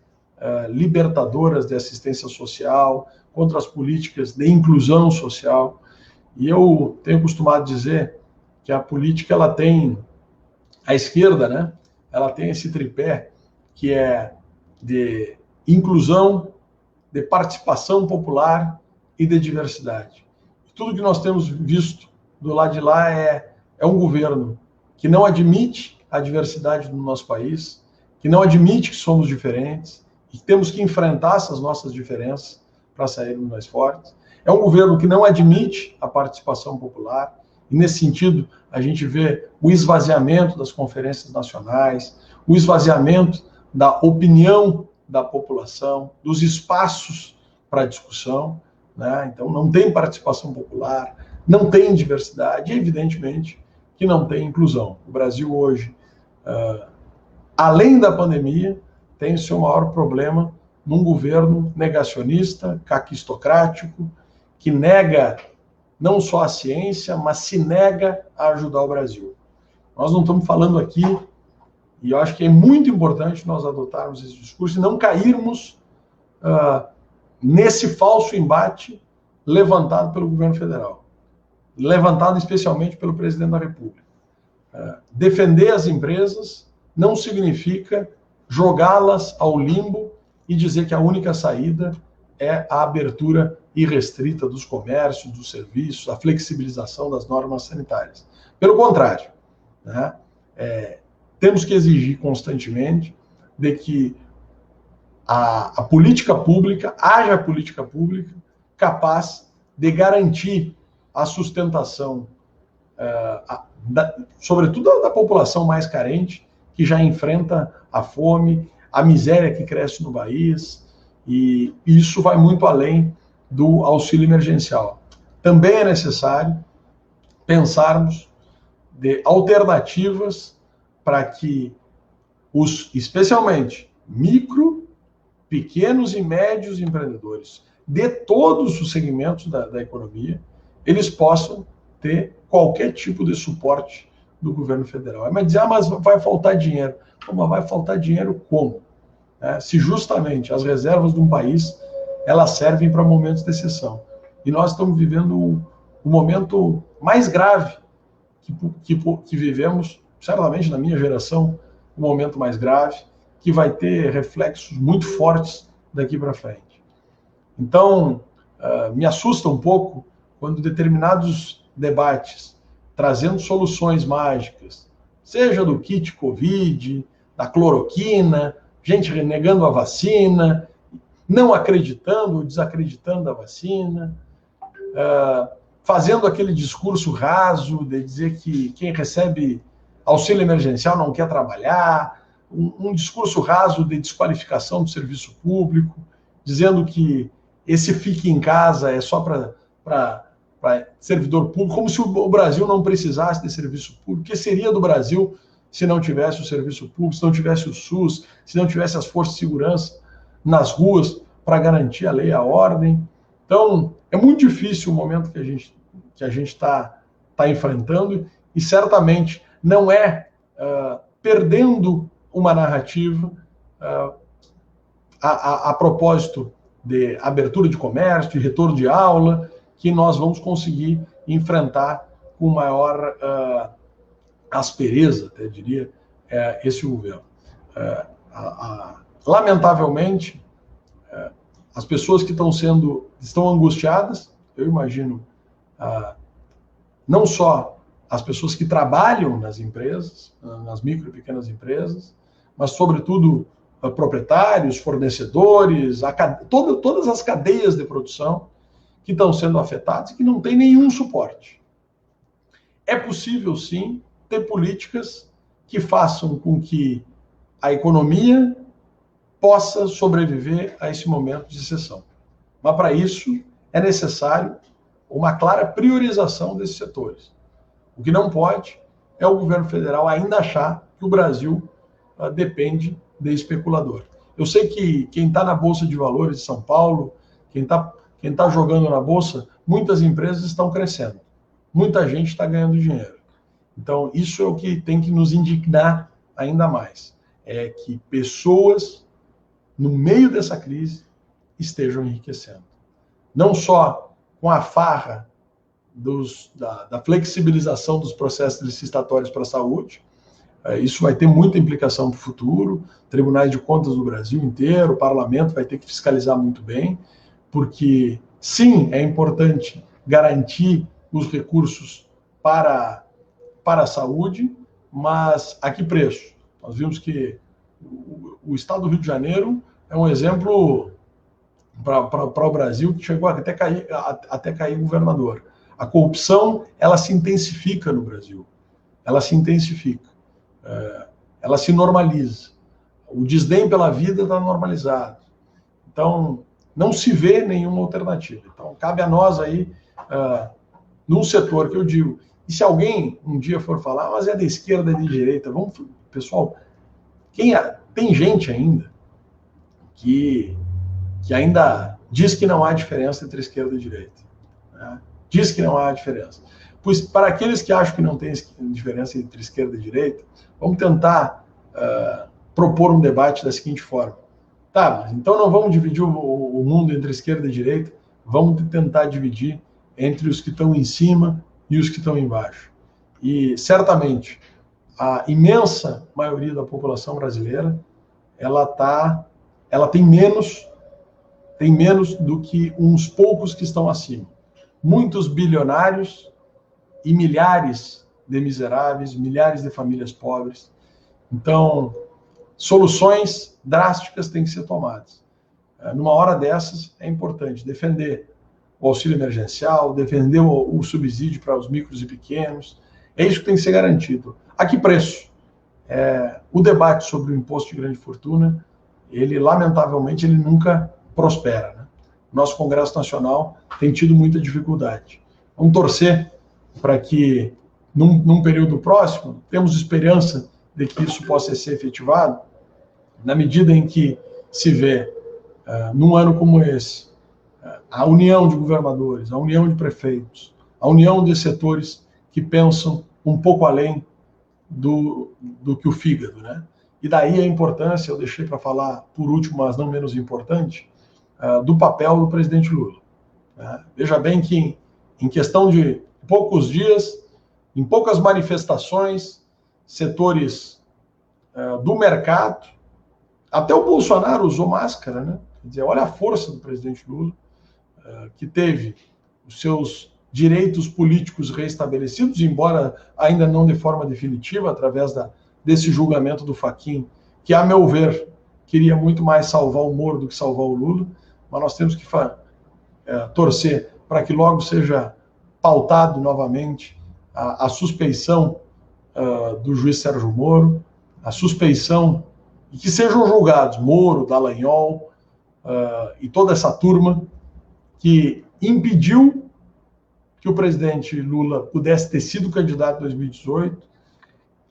libertadoras de assistência social, contra as políticas de inclusão social. E eu tenho costumado dizer que a política, ela tem, a esquerda, né, ela tem esse tripé que é de inclusão, de participação popular e de diversidade. Tudo que nós temos visto do lado de lá é um governo que não admite a diversidade do nosso país, que não admite que somos diferentes e que temos que enfrentar essas nossas diferenças para sairmos mais fortes. É um governo que não admite a participação popular, e nesse sentido a gente vê o esvaziamento das conferências nacionais, o esvaziamento da opinião da população, dos espaços para discussão, né? Então não tem participação popular, não tem diversidade, e evidentemente que não tem inclusão. O Brasil hoje, além da pandemia, tem o seu maior problema num governo negacionista, caquistocrático, que nega não só a ciência, mas se nega a ajudar o Brasil. Nós não estamos falando aqui, e eu acho que é muito importante nós adotarmos esse discurso e não cairmos nesse falso embate levantado pelo governo federal, levantado especialmente pelo presidente da República. Defender as empresas não significa jogá-las ao limbo e dizer que a única saída é a abertura irrestrita dos comércios, dos serviços, a flexibilização das normas sanitárias. Pelo contrário, né, temos que exigir constantemente de que a política pública, haja política pública capaz de garantir a sustentação, sobretudo da população mais carente, que já enfrenta a fome, a miséria que cresce no país, e isso vai muito além do auxílio emergencial. Também é necessário pensarmos de alternativas para que especialmente micro, pequenos e médios empreendedores de todos os segmentos da economia, eles possam ter qualquer tipo de suporte do governo federal. Mas dizer, mas vai faltar dinheiro. Mas vai faltar dinheiro como? Se justamente as reservas de um país, elas servem para momentos de exceção. E nós estamos vivendo o momento mais grave que vivemos, certamente na minha geração, o momento mais grave, que vai ter reflexos muito fortes daqui para frente. Então, me assusta um pouco quando determinados debates, trazendo soluções mágicas, seja do kit Covid, da cloroquina, gente renegando a vacina, não acreditando ou desacreditando a vacina, fazendo aquele discurso raso de dizer que quem recebe auxílio emergencial não quer trabalhar, um discurso raso de desqualificação do serviço público, dizendo que esse fique em casa é só para servidor público, como se o Brasil não precisasse de serviço público. O que seria do Brasil se não tivesse o serviço público, se não tivesse o SUS, se não tivesse as forças de segurança nas ruas para garantir a lei e a ordem? Então, é muito difícil o momento que a gente está enfrentando, e certamente não é perdendo uma narrativa a propósito de abertura de comércio, de retorno de aula, que nós vamos conseguir enfrentar com maior aspereza, até diria, esse governo. Lamentavelmente, as pessoas que estão angustiadas, eu imagino, não só as pessoas que trabalham nas empresas, nas micro e pequenas empresas, mas, sobretudo, proprietários, fornecedores, todas as cadeias de produção que estão sendo afetadas e que não têm nenhum suporte. É possível, sim, ter políticas que façam com que a economia possa sobreviver a esse momento de exceção. Mas, para isso, é necessário uma clara priorização desses setores. O que não pode é o governo federal ainda achar que o Brasil depende de especulador. Eu sei que quem está na Bolsa de Valores de São Paulo, quem tá jogando na Bolsa, muitas empresas estão crescendo. Muita gente está ganhando dinheiro. Então, isso é o que tem que nos indignar ainda mais. É que pessoas, no meio dessa crise, estejam enriquecendo. Não só com a farra da flexibilização dos processos licitatórios para a saúde, isso vai ter muita implicação para o futuro, tribunais de contas do Brasil inteiro, o parlamento vai ter que fiscalizar muito bem, porque, sim, é importante garantir os recursos para a saúde, mas a que preço? Nós vimos que o estado do Rio de Janeiro é um exemplo para o Brasil, que chegou até cair governador. A corrupção, ela se intensifica no Brasil. Ela se intensifica. Ela se normaliza. O desdém pela vida está normalizado. Então, não se vê nenhuma alternativa. Então, cabe a nós aí, num setor que eu digo, e se alguém um dia for falar, mas é da esquerda, é de direita, pessoal, tem gente ainda que ainda diz que não há diferença entre esquerda e direita. Né? Diz que não há diferença. Pois, para aqueles que acham que não tem diferença entre esquerda e direita, vamos tentar propor um debate da seguinte forma. Tá, mas então não vamos dividir o mundo entre esquerda e direita, vamos tentar dividir entre os que estão em cima e os que estão embaixo. E, certamente, a imensa maioria da população brasileira, ela tem menos do que uns poucos que estão acima. Muitos bilionários e milhares de miseráveis, milhares de famílias pobres. Então, soluções drásticas têm que ser tomadas. Numa hora dessas, é importante defender o auxílio emergencial, defender o subsídio para os micros e pequenos. É isso que tem que ser garantido. A que preço? O debate sobre o imposto de grande fortuna, lamentavelmente, ele nunca prospera, né? Nosso Congresso Nacional tem tido muita dificuldade. Vamos torcer para que, num período próximo, temos esperança de que isso possa ser efetivado, na medida em que se vê, num ano como esse, a união de governadores, a união de prefeitos, a união de setores que pensam um pouco além do que o fígado, né? E daí a importância, eu deixei para falar por último, mas não menos importante, do papel do presidente Lula. Veja bem que em questão de poucos dias, em poucas manifestações, setores do mercado, até o Bolsonaro usou máscara, né? Quer dizer, olha a força do presidente Lula, que teve os seus direitos políticos reestabelecidos, embora ainda não de forma definitiva, através desse julgamento do Fachin, que, a meu ver, queria muito mais salvar o Moro do que salvar o Lula, mas nós temos que torcer para que logo seja pautado novamente a suspeição do juiz Sérgio Moro, a suspeição, e que sejam julgados Moro, Dallagnol e toda essa turma que impediu que o presidente Lula pudesse ter sido candidato em 2018,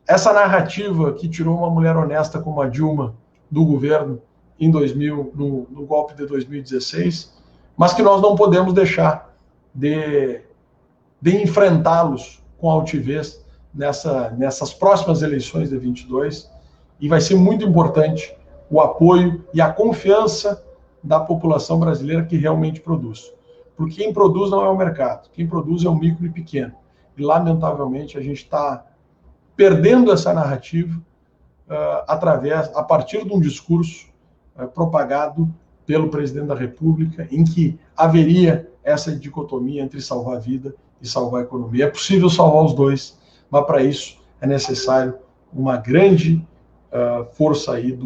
essa narrativa que tirou uma mulher honesta como a Dilma do governo no golpe de 2016, mas que nós não podemos deixar de enfrentá-los com altivez nessas próximas eleições de 22, e vai ser muito importante o apoio e a confiança da população brasileira que realmente produz. Porque quem produz não é o mercado, quem produz é o micro e pequeno. E, lamentavelmente, a gente está perdendo essa narrativa a partir de um discurso propagado pelo presidente da República, em que haveria essa dicotomia entre salvar a vida e salvar a economia. É possível salvar os dois, mas para isso é necessário uma grande força aí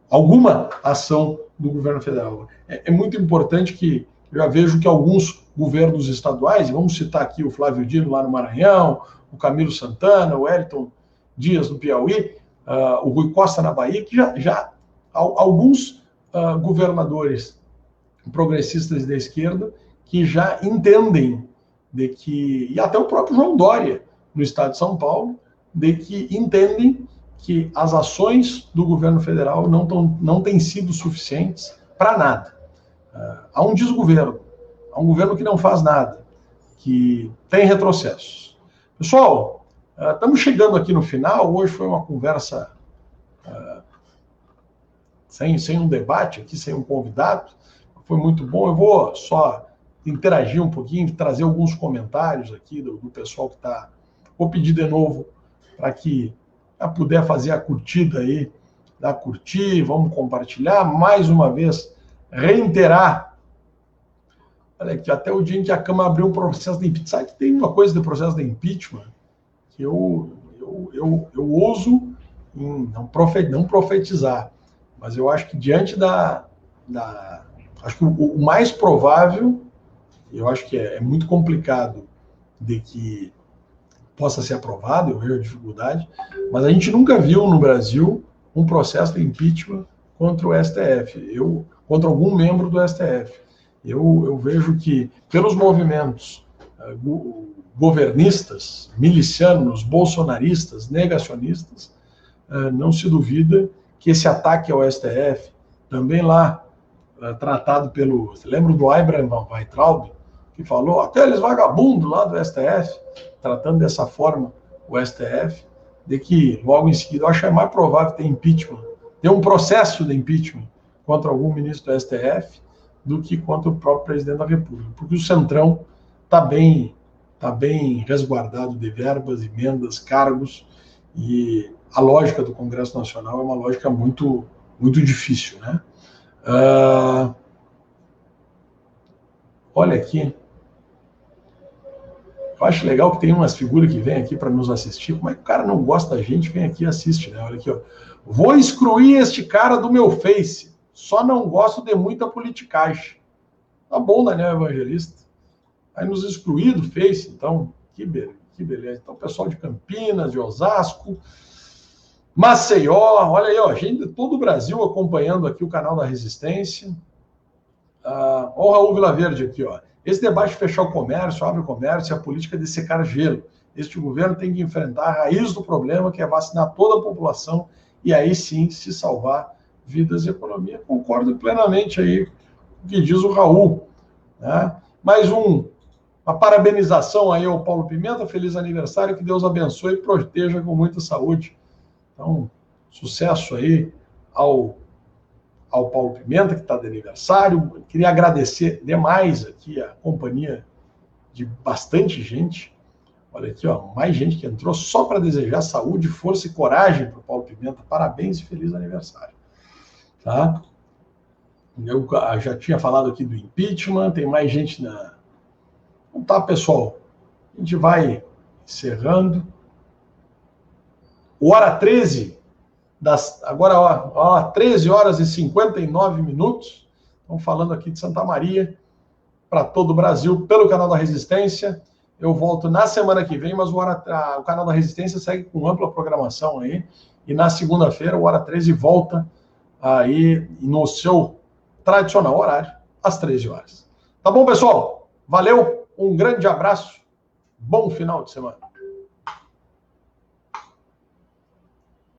alguma ação do governo federal. É muito importante que eu já vejo que alguns governos estaduais, e vamos citar aqui o Flávio Dino lá no Maranhão, o Camilo Santana, o Wellington Dias no Piauí, o Rui Costa na Bahia, que já alguns governadores progressistas da esquerda que já entendem e até o próprio João Dória no estado de São Paulo, de que entendem que as ações do governo federal não têm sido suficientes para nada. Há um desgoverno, há um governo que não faz nada, que tem retrocessos. Pessoal, estamos chegando aqui no final. Hoje foi uma conversa sem um debate aqui, sem um convidado. Foi muito bom. Eu vou só interagir um pouquinho, trazer alguns comentários aqui do pessoal que está... Vou pedir de novo para que puder fazer a curtida aí, curtir, vamos compartilhar. Mais uma vez, reiterar, olha aqui, até o dia em que a Câmara abriu um processo de impeachment. Sabe que tem uma coisa de processo de impeachment que eu ouso não profetizar, mas eu acho que diante acho que o mais provável, eu acho que é muito complicado de que possa ser aprovado, eu vejo a dificuldade, mas a gente nunca viu no Brasil um processo de impeachment contra o STF, contra algum membro do STF. Eu vejo que, pelos movimentos governistas, milicianos, bolsonaristas, negacionistas, não se duvida que esse ataque ao STF, também lá tratado você lembra do Abraham Weintraub, que falou, aqueles vagabundos lá do STF, tratando dessa forma o STF, de que logo em seguida, eu acho que é mais provável ter impeachment, ter um processo de impeachment contra algum ministro do STF, do que contra o próprio presidente da República, porque o Centrão está bem resguardado de verbas, emendas, cargos, e a lógica do Congresso Nacional é uma lógica muito, muito difícil, né? Olha aqui. Eu acho legal que tem umas figuras que vêm aqui para nos assistir. Como é que o cara não gosta da gente, vem aqui e assiste, né? Olha aqui, ó. Vou excluir este cara do meu Face. Só não gosto de muita politicagem. Tá bom, Daniel Evangelista. Aí nos excluir do Face, então, que beleza. Então, pessoal de Campinas, de Osasco, Maceió, olha aí, ó, gente de todo o Brasil acompanhando aqui o canal da Resistência. Ó o Raul Vilaverde aqui, ó. Esse debate de fechar o comércio, abre o comércio, é a política de secar gelo. Este governo tem que enfrentar a raiz do problema, que é vacinar toda a população e aí sim se salvar vidas e economia. Concordo plenamente aí com o que diz o Raul. Né? Mais uma parabenização aí ao Paulo Pimenta, feliz aniversário, que Deus abençoe e proteja com muita saúde. Então, sucesso aí ao Paulo Pimenta, que está de aniversário. Queria agradecer demais aqui a companhia de bastante gente. Olha aqui, ó, mais gente que entrou só para desejar saúde, força e coragem para o Paulo Pimenta. Parabéns e feliz aniversário. Tá? Eu já tinha falado aqui do impeachment, tem mais gente na... Então tá, pessoal, a gente vai encerrando. Hora 13, agora ó, 13 horas e 59 minutos. Estamos falando aqui de Santa Maria, para todo o Brasil, pelo canal da Resistência. Eu volto na semana que vem, mas o canal da Resistência segue com ampla programação aí. E na segunda-feira, o Hora 13 volta aí no seu tradicional horário, às 13 horas. Tá bom, pessoal? Valeu, um grande abraço, bom final de semana.